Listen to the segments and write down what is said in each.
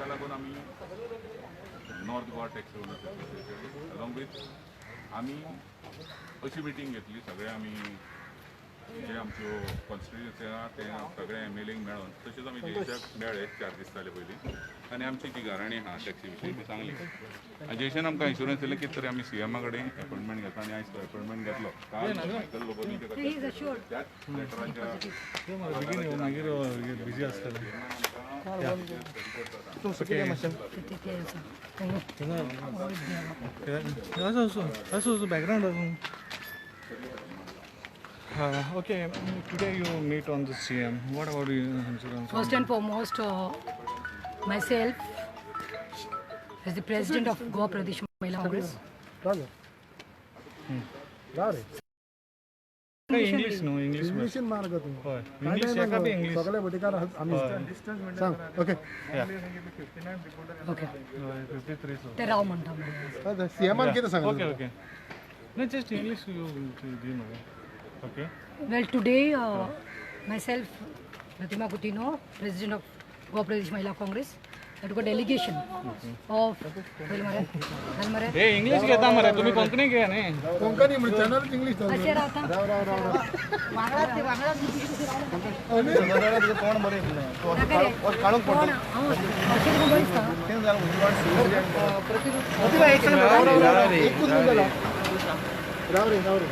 ताका लागून आमी north Goa taxi owners association along with आमी अशी मिटींग घेतली सगळे आमी जे आमच्यो कॉन्स्टिट्युएन्सी आहा ते सगळे एमएलएंक मेळोन तशेंच आमी जयेशाक मेळ्ळे 4 दीस जाले पयलीं आनी आमची ती गाराणी आहा टॅक्सी विशीं ती सांगली आनी जयेशान आमकां इन्शुरन्स दिलें कितें तरी आमी सीएमा कडेन अपॉयंटमेंट घेता आनी आयज तो अपॉयंटमेंट घेतलो काल मायकल लोबोनी त्याच लेटराच्या मागीर बिजी आसतलें background. Okay, today you meet on the CM. What about you? First and foremost, myself as the president of Goa Pradesh Mahila Congress. English no English. इंग्लिशीन मार्ग तू English एका बी English. सगळे अधिकार आम्ही सांग ओके Okay. 53 so. ते राव म्हणटा सीएमान किती सांग Okay, okay. No, just English you do know. Okay. Well, today myself, Pratima Coutinho, president of Goa Pradesh Mahila Congress, I took a delegation of Halmare. Hey, English घेता मरे तुम्ही कोंकणी घे नी. कोंकणी म्हणजे चॅनल इंग्लिश असे राहता कोण बरे राव रे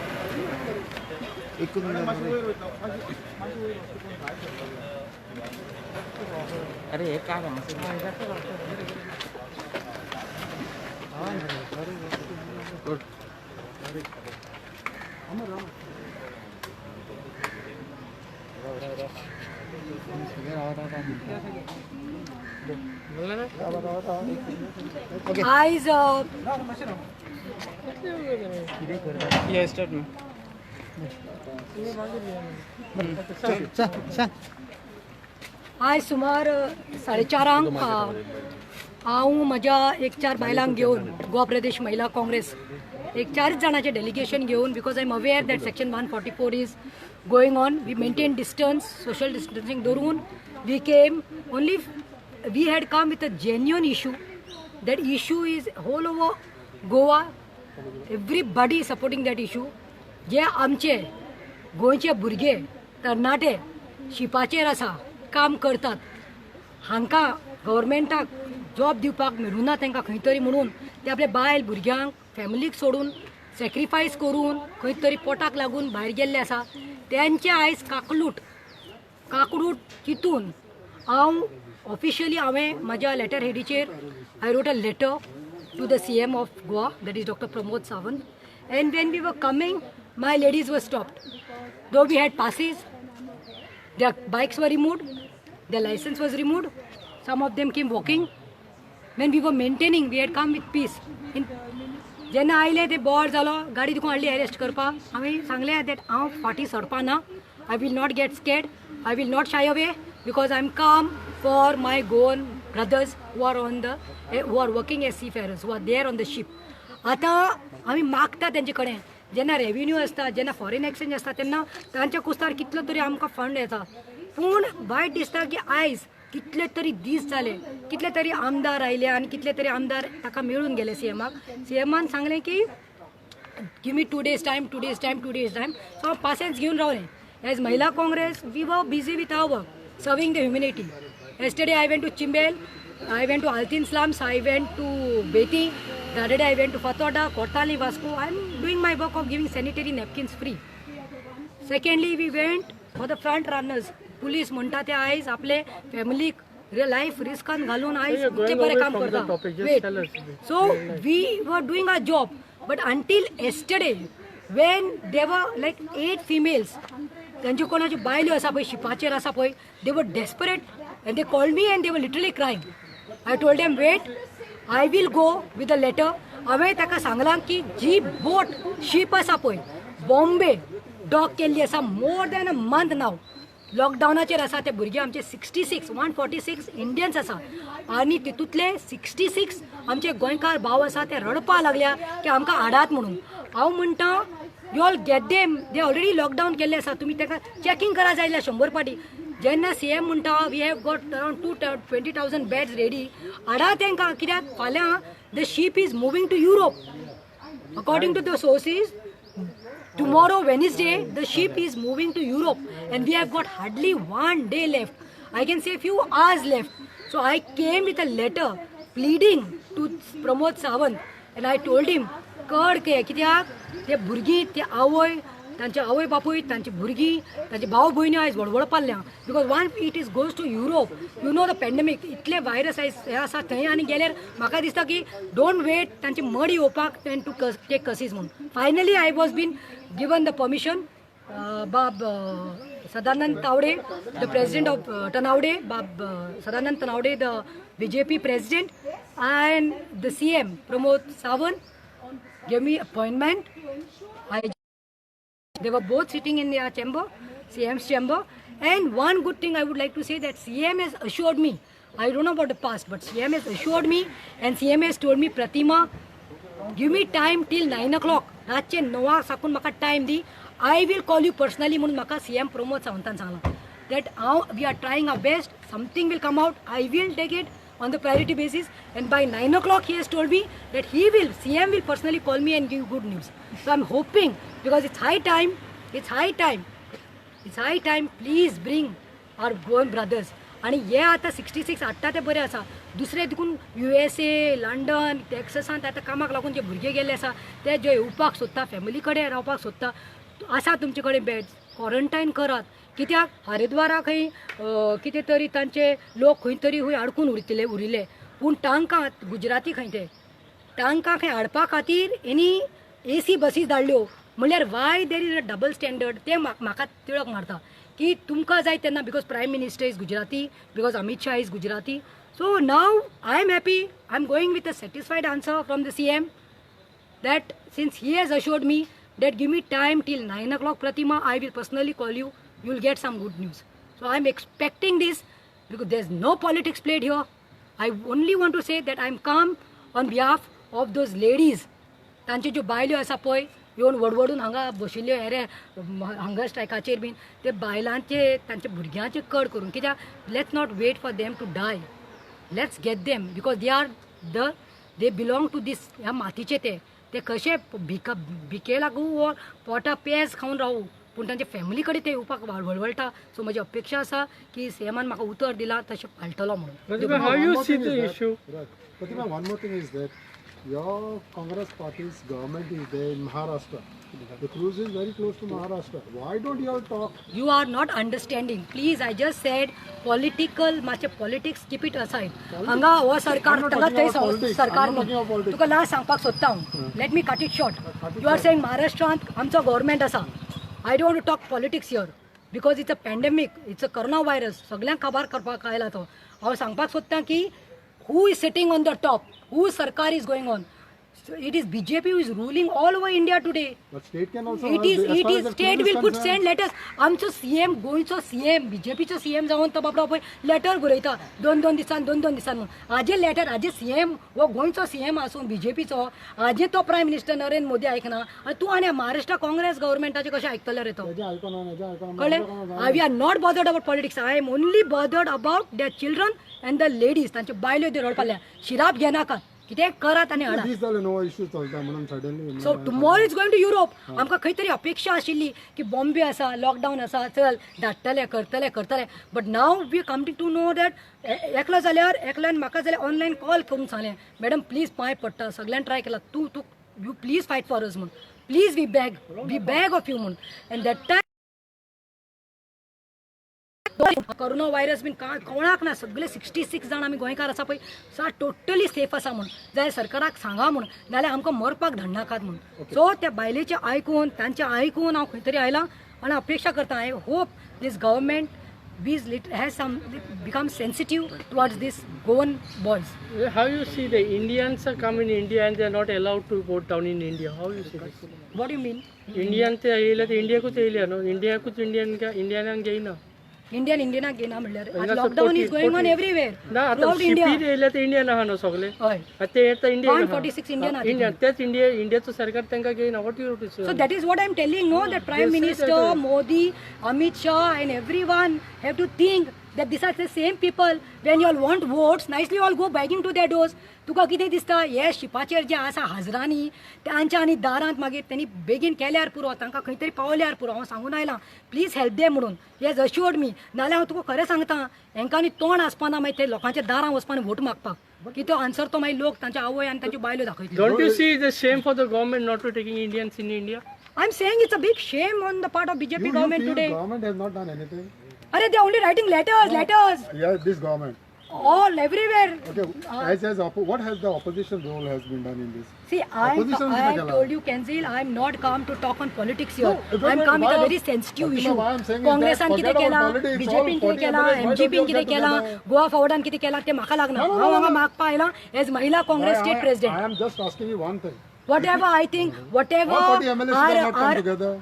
अरे हे काय Eyes Yes, start me. आयज सुमार 4:30 हांव म्हज्या 1-4 बायलांक घेवन गोवा प्रदेश महिला काँग्रेस 4 जाणांचे डेलिगेशन घेवन because I am aware that section 144 is going on we maintain distance social distancing धरून we came only we had come with a genuine issue that issue is whole over Goa everybody supporting that issue जे आमचे गोंयचे भुरगे तरणाटे शिपाचेर आसा काम करतात हांकां गव्हर्मेंटाक जॉब दिवपाक मेळुना तांकां खंय तरी म्हणून ते आपले बायल भुरग्यांक फॅमिलीक सोडून सॅक्रिफायस करून खंय तरी पोटाक लागून भायर गेल्ले आसा त्यांचे आयज काकडूट चिंतून हांव ऑफिशियली हांवें म्हाज्या लेटर हेडीचेर I wrote a letter to the CM of Goa, that is Dr. Pramod Sawant. And when we were coming, my ladies were stopped. Though we had passes, their bikes were removed, their license was removed. Some of them came walking. When we were maintaining, we had come with peace. जेन्ना आयले ते bore जालो गाडी देखून हाडली arrest करपाक हांवें सांगलें दॅट हांव फाटीं सरपा ना I will not get scared I will not shy away because I am come for my Goan brothers who are working as seafarers who are there on the ship आतां आमी मागता तेंचे कडेन जेन्ना रेव्हेन्यू आसता जेन्ना फॉरेन एक्सचेंज आसता तेन्ना तांच्या कुस्तार कितलो तरी आमकां फंड येता पूण वायट दिसता की आयज कितले तरी दीस जाले कितले तरी आमदार आयले आनी कितले तरी आमदार ताका मेळून गेले सीएमान सांगलें की give me 2 days time so हांव पासेंस घेवन रावलें as Mahila Congress we were busy with our work serving the humanity yesterday I went to Chimbel, I went to Altin slums, I went to Beti, the other day I went to Fatoda, Kortali, Vasco. I am doing my work of giving sanitary napkins free. Secondly, we went for the front runners. Police म्हणटा ते आयज आपले फॅमिलीक life रिस्कान घालून आयज इतले बरे काम करता wait so we were doing a job but until yesterday when they were like 8 females त्यांचे कोणाची बायल्यो आसा पळय शिपाचेर आसा पळय दे वर desperate and they called me and they were literally crying. I told them wait, I will go with a letter. हांवें ताका सांगलां की जी बोट शीप आसा पळय बॉम्बे डॉक केल्ली आसा मोर दॅन अ मंथ नाव लॉकडावनाचेर आसा ते भुरगे आमचे 146 इंडियन्स आसा आनी तितूंतले 66 आमचे गोंयकार भाव आसा ते रडपा लागल्या की आमकां हाडात म्हणून हांव म्हणटा you all get them they already lockdown केल्ले आसा तुमी ताका चॅकींग करा जाय 100 फाटी जेन्ना सीएम म्हणटा we have got around 20,000 beds ready हाडा तांकां कित्याक फाल्यां the ship is moving to Europe according to the sources. Tomorrow, Wednesday, the ship is moving to Europe and we have got hardly 1 day left. I can say few hours left. So I came with a letter pleading to Pramod Sawant and I told him, कड के कित्याक ते भुरगीं ते आवय तांचे आवय बापूय तांची भुरगीं तांचे भाव भयणी आयज व्हडवड पाल्ल्या because one it is goes to Europe you know the pandemic इतले व्हायरस आयज हे आसा थंय आनी गेल्यार म्हाका दिसता की डोंट वेट तांची मड येवपाक एंड टू टेक कसीस म्हणून finally I was been given the permission बाब Sadanand Tawde the president of Tanawade बाब Sadanand Tanawade the BJP president and the CM Pramod Sawant gave me appointment. They were both sitting in their chamber, CM's chamber, and one good thing I would like to say that CM has assured me, I don't know about the past, but CM has assured me and CM has told me, Pratima, give me time till 9 o'clock. रातचे 9 साकून म्हाका time the. I will call you personally म्हणून म्हाका CM Pramod Sawantan सांगला that we are trying our best, something will come out, I will take it on the priority basis, and by 9 o'clock he has told me that CM will personally call me and give good news. So I'm hoping, because it's high time, please bring our Goan brothers. आणि हे आता 66 हाडटा ते बरे आसा. दुसरे देखून USA, London, टॅक्सासांत आता कामाक लागून जे भुरगे गेले आसा ते जे येवपाक सोदता, फॅमिली कडेन रावपाक सोदता, आसा तुमचे कडेन बेड्स, क्वॉरंटायन करात. कित्याक हरिद्वारा खंय कितें तरी तांचे लोक खंय तरी हूंय अडकून उरिल्ले पूण तांकां गुजराती खंय ते तांकां खंय हाडपा खातीर एनी AC बसीस धाडल्यो म्हणल्यार why there is a double standard ते म्हाका तिळक मारता की तुमकां जाय तेन्ना because prime minister is Gujarati, because Amit Shah is Gujarati. So now I am happy, I am going with a satisfied answer from the CM that since he has assured me that give me time till 9 o'clock Pratima, I will personally call you. You will get some good news. So I am expecting this because there is no politics played here. I only want to say that I am calm on behalf of those ladies. तांचे ज्यो बायल्यो आसा पळय येवन वडवडून हांगा बशिल्ल्यो हेरे hunger स्ट्रायकाचेर bin ते बायलांचे तांचे भुरग्यांचे कड करून कित्याक let's not wait for them to die, let's get them because they belong to this ह्या मातीचे ते कशे भिके लागू पोटा पेज खावन रावू पूण तांचे फॅमिली कडेन ते येवपाक वळवळटा. सो म्हजी अपेक्षा आसा की CMन म्हाका उतर दिलां तशें पाळटलो म्हणून. How you see the issue? Pratima, one more thing is that your Congress party's government is there in Maharashtra. The cruise is very close to Maharashtra. Why don't you all talk? You are not understanding. Please, I just said political, मातशे politics keep it aside. हांगा हो सरकार ताका थंय सरकार न्ही तुका last सांगपाक सोदता हांव. Let me cut it short. You are saying महाराष्ट्रांत आमचो गव्हर्मेंट आसा. I don't want to talk politics here because it's a pandemic, it's a corona virus. सगळ्यांक खबर करपाक आयला तो. हांव सांगपाक सोदता की who is sitting on the top, whose sarkar is going on. So it is BJP who is ruling all over India today. But state can also. It is state will put send letters. आमचो CM गोंयचो CM BJPचो CM जावन तो बाबडो पळय letter बरयता दोन दिसान म्हणून. हाजे लेटर हाजे CM हो गोंयचो CM आसून BJPचो हाजे तो प्रायम मिनिस्टर नरेंद्र मोदी आयकना आनी तूं आनी महाराष्ट्र काँग्रेस गव्हर्मेंटाचे कशें आयकतले रे तो. कळ्ळें? We are not bothered about politics. I am only bothered about their children and the ladies. तांचे बायल्यो ते रडपाल्या शिराप घेनाकात कितें करात आनी हाडा. So tomorrow is going to Europe. आमकां खंय तरी अपेक्षा आशिल्ली की बॉम्बे आसा, लॉकडावन आसा, चल धाडटले करतले but now we coming to know that एकलो जाल्यार एकल्यान म्हाका जाल्यार ऑनलायन कॉल करून सांगलें मॅडम प्लीज पांय पडटा सगळ्यान ट्राय केला तूं you please fight for us म्हूण please we beg of you म्हूण. And that time corona virus been कोणाक ना सगळे 66 जाण आमी गोंयकार आसा पळय सा टोटली सेफ आसा म्हूण जाय सरकाराक सांगा म्हूण नाल्यार आमकां मरपाक धाडनाकात म्हूण. सो त्या बायलेचें आयकून तांचें आयकून हांव खंय तरी आयलां आनी अपेक्षा करता I hope this government has become sensitive towards this Goan boys. How you see the Indians are come in India and they are not allowed to vote down in India? How you see this? What do you mean? Indian ते येयले ते इंडियाकूच येयले न्हू इंडियाकूच इंडियनांक घेयना. इंडियनाक घेना म्हणल्यार हिंगा lockdown is going on everywhere ना आता थ्रूआउट इंडिया शिपी येयले ते इंडियन आहा न्हू सगळे हय आता ते येता इंडियन 146 इंडियन आहा इंडियन तेच इंडियाचो सरकार तांकां घेयना what you too So that is what I am telling, no, that Prime Minister, Modi, Amit Shah and everyone have to think that these are the same people. When you all want votes, nicely all go begging to their doors. तुका कितें दिसता हे शिपाचेर जे आसा हजरांनी तांच्या आनी दारांत मागीर तेणी बेगीन केल्यार पुरो तांकां खंय तरी पावल्यार पुरो हांव सांगून आयलां प्लीज हेल्प दे म्हणून हेज अश्युअर्ड मी नाल्यार हांव तुका खरें सांगता हेंकां न्ही तोंड आसपाना मागीर ते लोकांच्या दारां वचपान वोट मागपाक की तो आन्सर तो मागीर लोक तांच्या आवय आनी तांच्यो बायलो दाखयतले don't you see the shame for the government not to taking Indians in India I'm saying it's a big shame on the part of BJP government feel today. government has not done anything? Are they only writing letters? Yeah, this government. All everywhere. Okay, what has the opposition role has been done in this? See, Opposition I is the told you, Kenzil, I'm not come to talk on politics here. No, I'm come with a why- very sensitive Okay, issue. why I'm saying is Congress that an कितें forget केला, about politics, BJP all कितें 40 केला, MLAs, why MGP don't you कितें get केला, together? Goa फॉवर्डान कितें केला ते म्हाका लागना. No, हांव हांगा मागपा आयलां as महिला Congress state I president. am just asking you one thing. Whatever I think, whatever All 40 MLAs should have not come are together.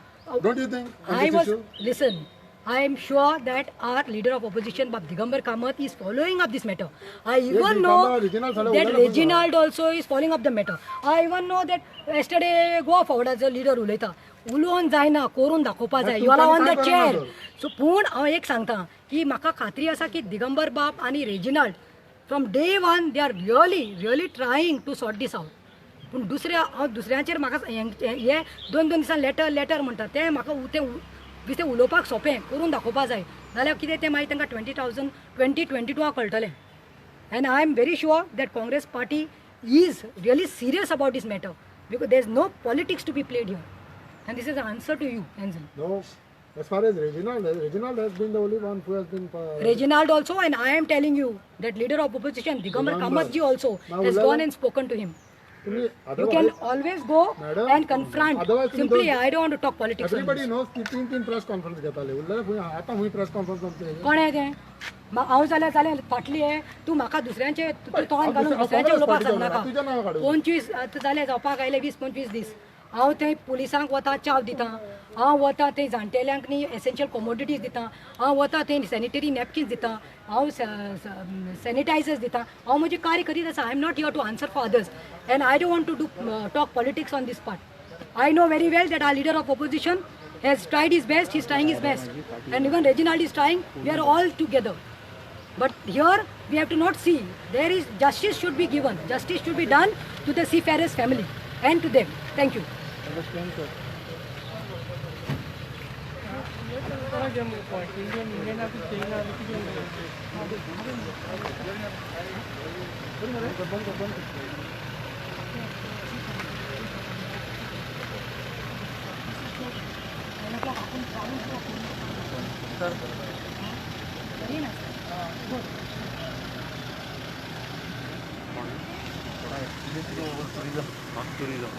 Don't you think? On I this was issue? listen. I am sure that our leader of opposition, Bab Digambar Kamath, is following up this matter. I even know Reginald Sale that उलयला Reginald also is following up the matter. I even know that yesterday Goa Forwarda's leader उलयता. उलोवन जायना करून दाखोवपा जाय. You are on the chair. So पूण हांव एक सांगता की म्हाका खात्री आसा की दिगंबर बाब आनी Reginald from day one they are really trying to sort this out. पूण दुसऱ्यांचेर म्हाका हे दोन दिसान लेटर म्हणटा ते म्हाका ते उलोवपाक सोंपें करून दाखोवपा जाय नाल्यार कितें तें मागीर तांकां 2022 कळटलें and I am very sure that Congress party is really serious about this matter because there is no politics to be played here and this is the answer to you Angel No. As far as Reginald has been the only one who has been. Reginald also, and I am telling you that leader of opposition Digambar Kamath ji also has gone and spoken to him. You can always go and confront. Simply, I don't want to talk politics. Everybody knows की तीन press conference घेताले. उरलेले आता हुई press conference आमचे. कोण आहे ते हांव जाल्यार फाटली आहे तूं म्हाका दुसऱ्यांचे तोंड घालून दुसऱ्यांचे उलोवपाक सांगनाका 25 जाले जावपाक आयले 20-25 दीस हांव थंय पुलिसांक वता चाव दिता हांव वता थंय जाणटेल्यांक न्ही एसेन्शियल कमोडिटीज दिता हांव वता थंय सॅनिटरी नॅपकिन्स दिता हांव सॅनिटायझर्स दिता हांव म्हजें कार्य करीत आसा I am not here to answer for others and I don't want to do talk politics on this part I know very well that our leader of opposition has tried his best, he's trying his best. And even Reginald is trying, we are all together. But here, we have to not see, there is, justice should be given. Justice should be done to the seafarers family and to them. Thank you. Tourism